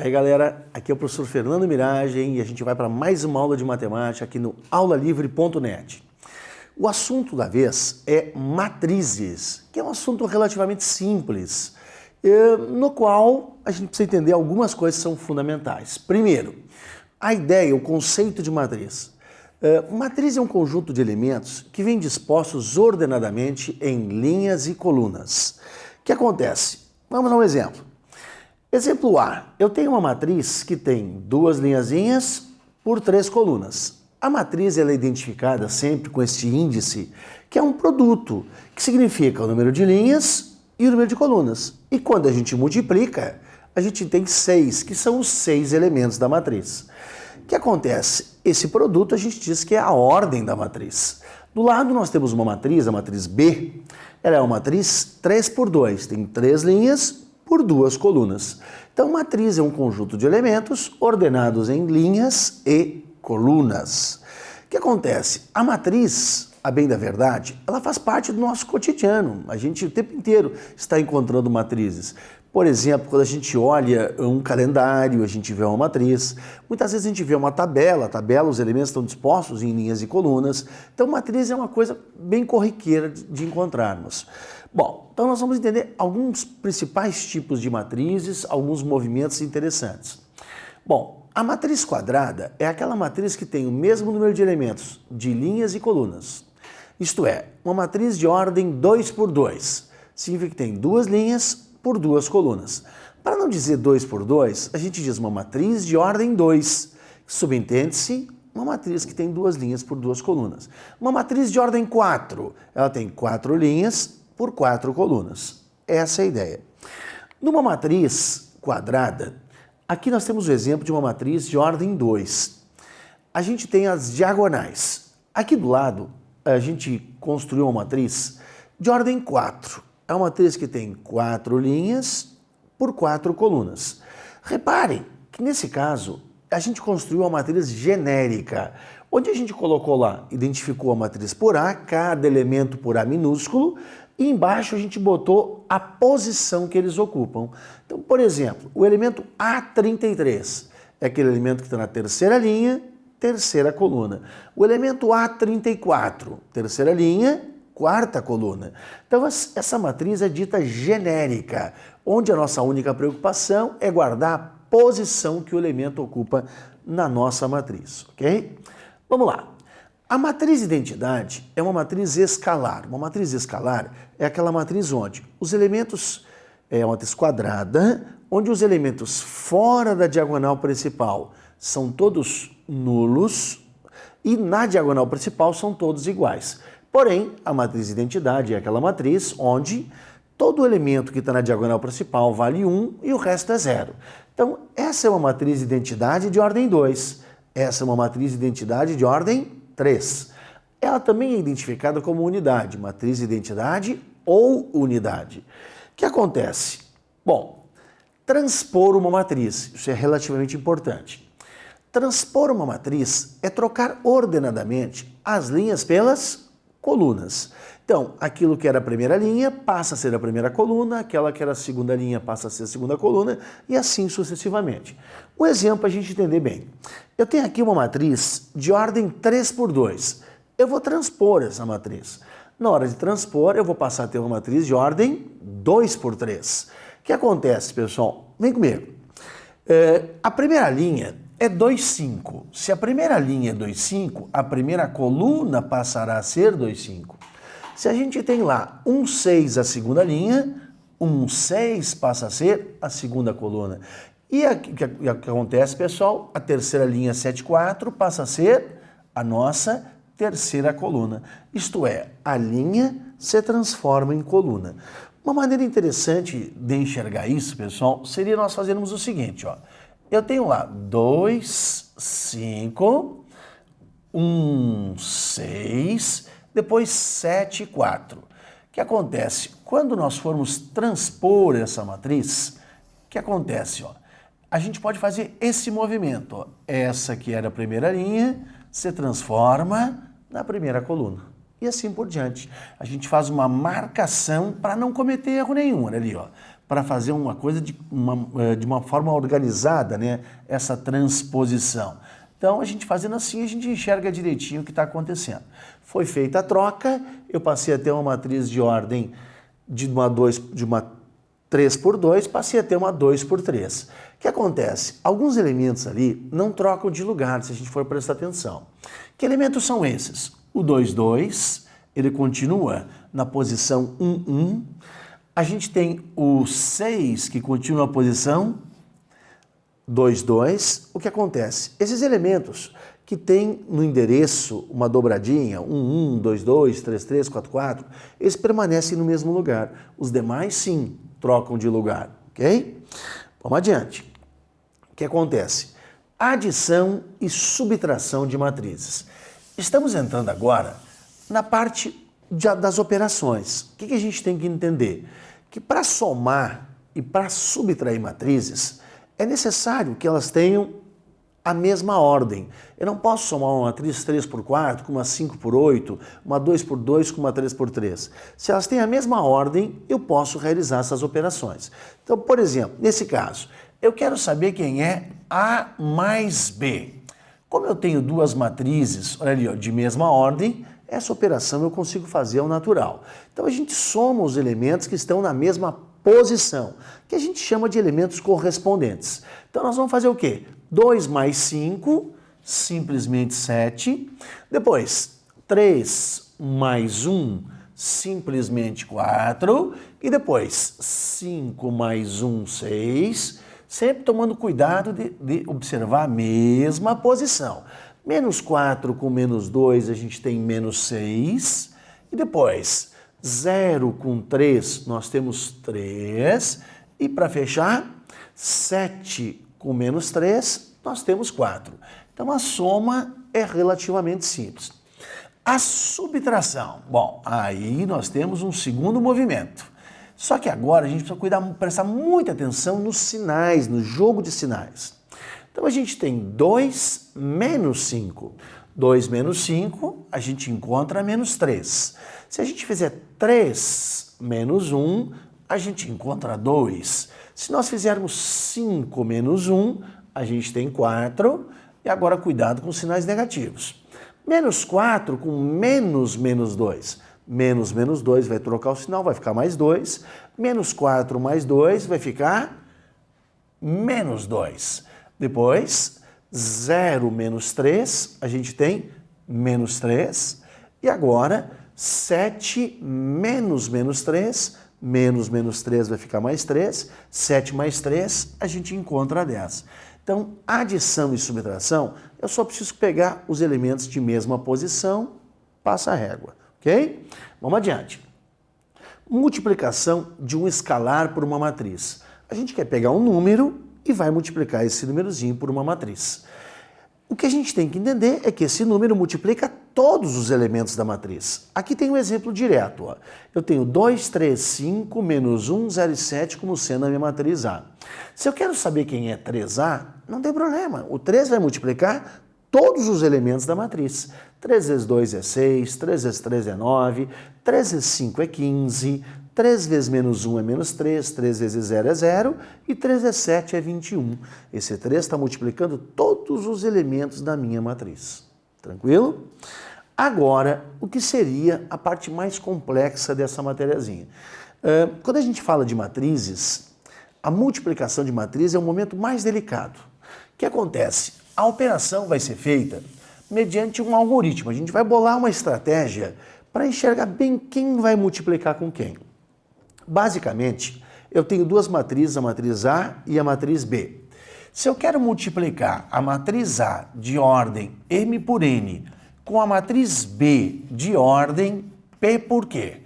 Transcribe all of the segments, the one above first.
aí galera, aqui é o professor Fernando Miragem e a gente vai para mais uma aula de matemática aqui no aulalivre.net. O assunto da vez é matrizes, que é um assunto relativamente simples, no qual a gente precisa entender algumas coisas que são fundamentais. Primeiro, a ideia, o conceito de matriz. Matriz é um conjunto de elementos que vem dispostos ordenadamente em linhas e colunas. O que acontece? Vamos dar um exemplo. Exemplo A, eu tenho uma matriz que tem duas linhazinhas por três colunas. A matriz ela é identificada sempre com este índice, que é um produto, que significa o número de linhas e o número de colunas. E quando a gente multiplica, a gente tem 6, que são os 6 elementos da matriz. O que acontece? Esse produto a gente diz que é a ordem da matriz. Do lado nós temos uma matriz, a matriz B, ela é uma matriz 3 por 2, tem 3 linhas por 2 colunas. Então, matriz é um conjunto de elementos ordenados em linhas e colunas. O que acontece? A matriz, a bem da verdade, ela faz parte do nosso cotidiano. A gente o tempo inteiro está encontrando matrizes. Por exemplo, quando a gente olha um calendário, a gente vê uma matriz. Muitas vezes a gente vê uma tabela, os elementos estão dispostos em linhas e colunas. Então, matriz é uma coisa bem corriqueira de encontrarmos. Bom, então nós vamos entender alguns principais tipos de matrizes, alguns movimentos interessantes. Bom, a matriz quadrada é aquela matriz que tem o mesmo número de elementos de linhas e colunas. Isto é, uma matriz de ordem 2 por 2. Significa que tem 2 linhas por 2 colunas. Para não dizer 2 por 2, a gente diz uma matriz de ordem 2. Subentende-se uma matriz que tem 2 linhas por 2 colunas. Uma matriz de ordem 4, ela tem 4 linhas por 4 colunas. Essa é a ideia. Numa matriz quadrada, aqui nós temos o exemplo de uma matriz de ordem 2. A gente tem as diagonais. Aqui do lado, a gente construiu uma matriz de ordem 4. É uma matriz que tem 4 linhas por 4 colunas. Reparem que nesse caso, a gente construiu uma matriz genérica, onde a gente colocou lá, identificou a matriz por A, cada elemento por A minúsculo, e embaixo a gente botou a posição que eles ocupam. Então, por exemplo, o elemento A33 é aquele elemento que está na terceira linha, terceira coluna. O elemento A34, terceira linha, quarta coluna. Então, essa matriz é dita genérica, onde a nossa única preocupação é guardar a posição que o elemento ocupa na nossa matriz, ok? Vamos lá. A matriz identidade é uma matriz escalar. Uma matriz escalar é aquela matriz onde os elementos, é uma matriz quadrada, onde os elementos fora da diagonal principal são todos nulos e na diagonal principal são todos iguais. Porém, a matriz identidade é aquela matriz onde todo elemento que está na diagonal principal vale 1 e o resto é 0. Então, essa é uma matriz identidade de ordem 2. Essa é uma matriz identidade de ordem 3. Ela também é identificada como unidade, matriz identidade ou unidade. O que acontece? Bom, transpor uma matriz, isso é relativamente importante. Transpor uma matriz é trocar ordenadamente as linhas pelas colunas. Então, aquilo que era a primeira linha passa a ser a primeira coluna, aquela que era a segunda linha passa a ser a segunda coluna e assim sucessivamente. Um exemplo para a gente entender bem. Eu tenho aqui uma matriz de ordem 3 por 2. Eu vou transpor essa matriz. Na hora de transpor, eu vou passar a ter uma matriz de ordem 2 por 3. O que acontece, pessoal? Vem comigo. A primeira linha é 2, 5. Se a primeira linha é 2, 5, a primeira coluna passará a ser 2, 5. Se a gente tem lá 1, 6 a segunda linha, 1, 6 passa a ser a segunda coluna. E o que acontece, pessoal? A terceira linha 7, 4 passa a ser a nossa terceira coluna. Isto é, a linha se transforma em coluna. Uma maneira interessante de enxergar isso, pessoal, seria nós fazermos o seguinte, ó. Eu tenho lá 2, 5, 1, 6, depois 7, 4. O que acontece? Quando nós formos transpor essa matriz, o que acontece? Ó? A gente pode fazer esse movimento. Ó. Essa que era a primeira linha se transforma na primeira coluna. E assim por diante. A gente faz uma marcação para não cometer erro nenhum. Olha ali, ó. para fazer uma coisa de uma forma organizada, né? Essa transposição. Então, a gente fazendo assim, a gente enxerga direitinho o que está acontecendo. Foi feita a troca, eu passei a ter uma matriz de ordem de uma 3 por 2, passei a ter uma 2 por 3. O que acontece? Alguns elementos ali não trocam de lugar, se a gente for prestar atenção. Que elementos são esses? O 2, 2, ele continua na posição 1, 1. A gente tem o 6, que continua na posição 2, 2. O que acontece? Esses elementos que tem no endereço uma dobradinha, 1, 1, 2, 2, 3, 3, 4, 4, eles permanecem no mesmo lugar. Os demais, sim, trocam de lugar, ok? Vamos adiante. O que acontece? Adição e subtração de matrizes. Estamos entrando agora na parte das operações. O que a gente tem que entender? Que para somar e para subtrair matrizes, é necessário que elas tenham a mesma ordem. Eu não posso somar uma matriz 3 por 4 com uma 5 por 8, uma 2 por 2 com uma 3 por 3. Se elas têm a mesma ordem, eu posso realizar essas operações. Então, por exemplo, nesse caso, eu quero saber quem é A mais B. Como eu tenho duas matrizes, olha ali, ó, de mesma ordem, essa operação eu consigo fazer ao natural. Então a gente soma os elementos que estão na mesma posição, que a gente chama de elementos correspondentes. Então nós vamos fazer o quê? 2 mais 5, simplesmente 7. Depois, 3 mais 1, simplesmente 4. E depois, 5 mais 1, 6. Sempre tomando cuidado de observar a mesma posição. Menos 4 com menos 2, a gente tem menos 6. E depois, 0 com 3, nós temos 3. E para fechar, 7 com menos 3, nós temos 4. Então a soma é relativamente simples. A subtração, bom, aí nós temos um segundo movimento. Só que agora a gente precisa prestar muita atenção nos sinais, no jogo de sinais. Então a gente tem 2 menos 5. 2 menos 5, a gente encontra menos 3. Se a gente fizer 3 menos 1, a gente encontra 2. Se nós fizermos 5 menos 1, a gente tem 4. E agora cuidado com os sinais negativos. Menos 4 com menos 2. Menos 2 vai trocar o sinal, vai ficar mais 2. Menos 4 mais 2 vai ficar menos 2. Depois, 0 menos 3, a gente tem menos 3. E agora, 7 menos 3, menos 3 vai ficar mais 3. 7 mais 3, a gente encontra 10. Então, adição e subtração, eu só preciso pegar os elementos de mesma posição, passa a régua, ok? Vamos adiante. Multiplicação de um escalar por uma matriz. A gente quer pegar um número e vai multiplicar esse númerozinho por uma matriz. O que a gente tem que entender é que esse número multiplica todos os elementos da matriz. Aqui tem um exemplo direto. Ó. Eu tenho 2, 3, 5, menos 1, 0 e 7 como sendo a minha matriz A. Se eu quero saber quem é 3A, não tem problema. O 3 vai multiplicar todos os elementos da matriz. 3 vezes 2 é 6, 3 vezes 3 é 9, 3 vezes 5 é 15, 3 vezes menos 1 é menos 3, 3 vezes 0 é 0 e 3 vezes 7 é 21. Esse 3 está multiplicando todos os elementos da minha matriz. Tranquilo? Agora, o que seria a parte mais complexa dessa matériazinha? Quando a gente fala de matrizes, a multiplicação de matriz é o momento mais delicado. O que acontece? A operação vai ser feita mediante um algoritmo. A gente vai bolar uma estratégia para enxergar bem quem vai multiplicar com quem. Basicamente, eu tenho duas matrizes, a matriz A e a matriz B. Se eu quero multiplicar a matriz A de ordem M por N com a matriz B de ordem P por Q.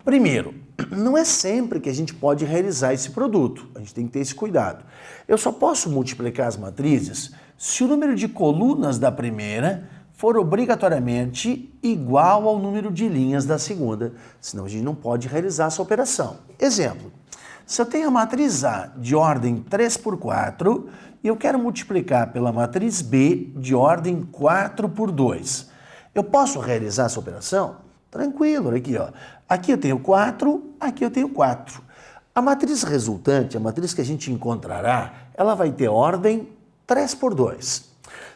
Primeiro, não é sempre que a gente pode realizar esse produto. A gente tem que ter esse cuidado. Eu só posso multiplicar as matrizes se o número de colunas da primeira for obrigatoriamente igual ao número de linhas da segunda, senão a gente não pode realizar essa operação. Exemplo, se eu tenho a matriz A de ordem 3 por 4 e eu quero multiplicar pela matriz B de ordem 4 por 2, eu posso realizar essa operação? Tranquilo, olha aqui, ó. Aqui eu tenho 4, aqui eu tenho 4. A matriz resultante, a matriz que a gente encontrará, ela vai ter ordem 3 por 2.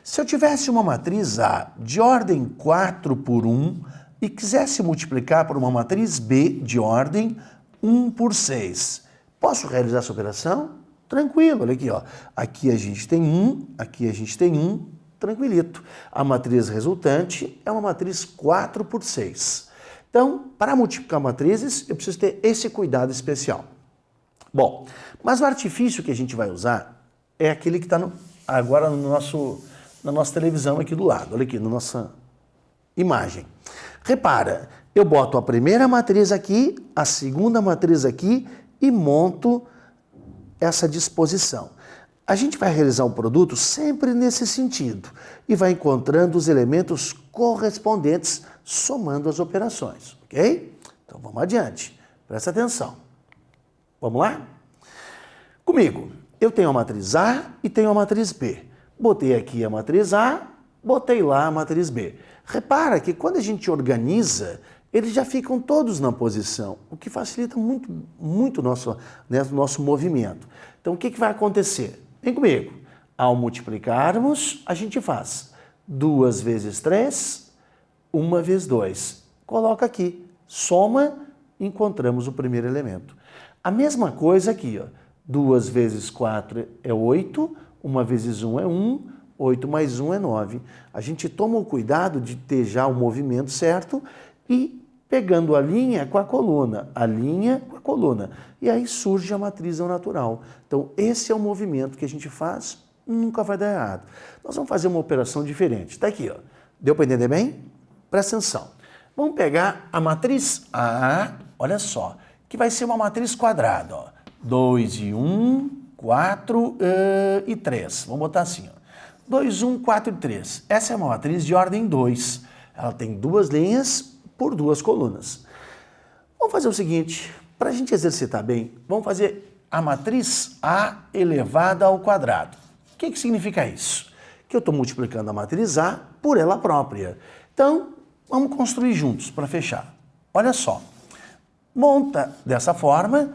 Se eu tivesse uma matriz A de ordem 4 por 1 e quisesse multiplicar por uma matriz B de ordem 1 por 6, posso realizar essa operação? Tranquilo, olha aqui, ó. Aqui a gente tem 1, aqui a gente tem 1, tranquilito. A matriz resultante é uma matriz 4 por 6. Então, para multiplicar matrizes, eu preciso ter esse cuidado especial. Bom, mas o artifício que a gente vai usar é aquele que está agora na nossa televisão aqui do lado, olha aqui, na nossa imagem. Repara, eu boto a primeira matriz aqui, a segunda matriz aqui e monto essa disposição. A gente vai realizar um produto sempre nesse sentido e vai encontrando os elementos correspondentes somando as operações, ok? Então vamos adiante, presta atenção. Vamos lá? Comigo, eu tenho a matriz A e tenho a matriz B. Botei aqui a matriz A, botei lá a matriz B. Repara que quando a gente organiza, eles já ficam todos na posição, o que facilita muito o nosso movimento. Então, o que vai acontecer? Vem comigo. Ao multiplicarmos, a gente faz 2 vezes 3, 1 vezes 2. Coloca aqui, soma, encontramos o primeiro elemento. A mesma coisa aqui, ó. 2 vezes 4 é 8, 1 vezes 1 é 1, 8 mais 1 é 9. A gente toma o cuidado de ter já o movimento certo e pegando a linha com a coluna, a linha com a coluna. E aí surge a matriz ao natural. Então, esse é o movimento que a gente faz, nunca vai dar errado. Nós vamos fazer uma operação diferente. Está aqui, ó. Deu para entender bem? Presta atenção. Vamos pegar a matriz A, olha só, que vai ser uma matriz quadrada, ó. 2 e 1, 4 e 3. Vamos botar assim, ó. 2, 1, 4 e 3. Essa é uma matriz de ordem 2. Ela tem 2 linhas por 2 colunas. Vamos fazer o seguinte, para a gente exercitar bem, vamos fazer a matriz A elevada ao quadrado. O que significa isso? Que eu estou multiplicando a matriz A por ela própria. Então, vamos construir juntos para fechar. Olha só. Monta dessa forma,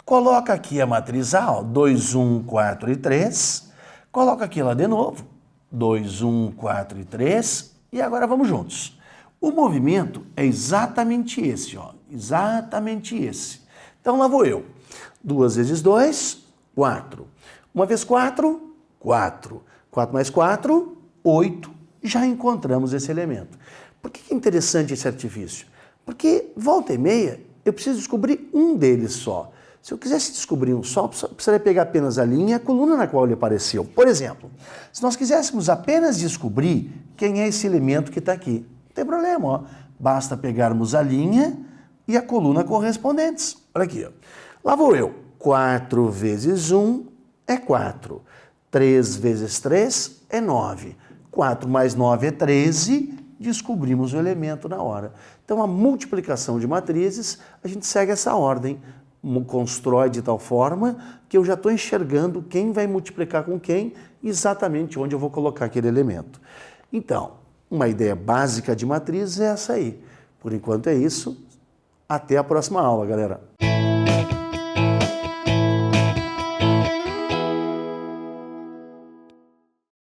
coloca aqui a matriz A, ó, 2, 1, 4 e 3. Coloca aqui ela de novo, 2, 1, 4 e 3. E agora vamos juntos. O movimento é exatamente esse, ó, exatamente esse. Então lá vou eu. 2 vezes 2, 4. 1 vezes 4, 4. 4 mais 4, 8. Já encontramos esse elemento. Por que é interessante esse artifício? Porque, volta e meia, eu preciso descobrir um deles só. Se eu quisesse descobrir um só, eu precisaria pegar apenas a linha e a coluna na qual ele apareceu. Por exemplo, se nós quiséssemos apenas descobrir quem é esse elemento que está aqui, não tem problema, ó. Basta pegarmos a linha e a coluna correspondentes. Olha aqui, ó. Lá vou eu. 4 vezes 1 é 4. 3 vezes 3 é 9. 4 mais 9 é 13. Descobrimos o elemento na hora. Então, a multiplicação de matrizes, a gente segue essa ordem. Constrói de tal forma que eu já estou enxergando quem vai multiplicar com quem, exatamente onde eu vou colocar aquele elemento. Então, uma ideia básica de matriz é essa aí. Por enquanto é isso. Até a próxima aula, galera.